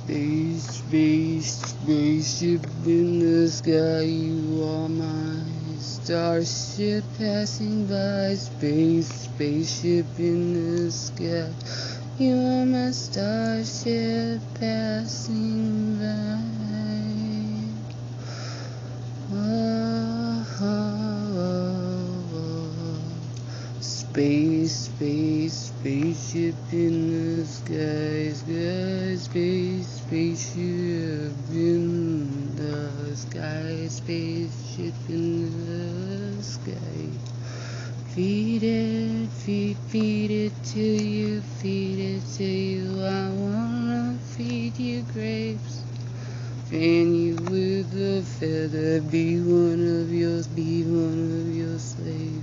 Spaceship in the sky, you are my starship passing by. Spaceship in the sky, you are my starship passing by. Spaceship in the sky, spaceship in the sky, spaceship in the sky. Feed it to you, I wanna feed you grapes. Fan you with a feather, be one of your slaves.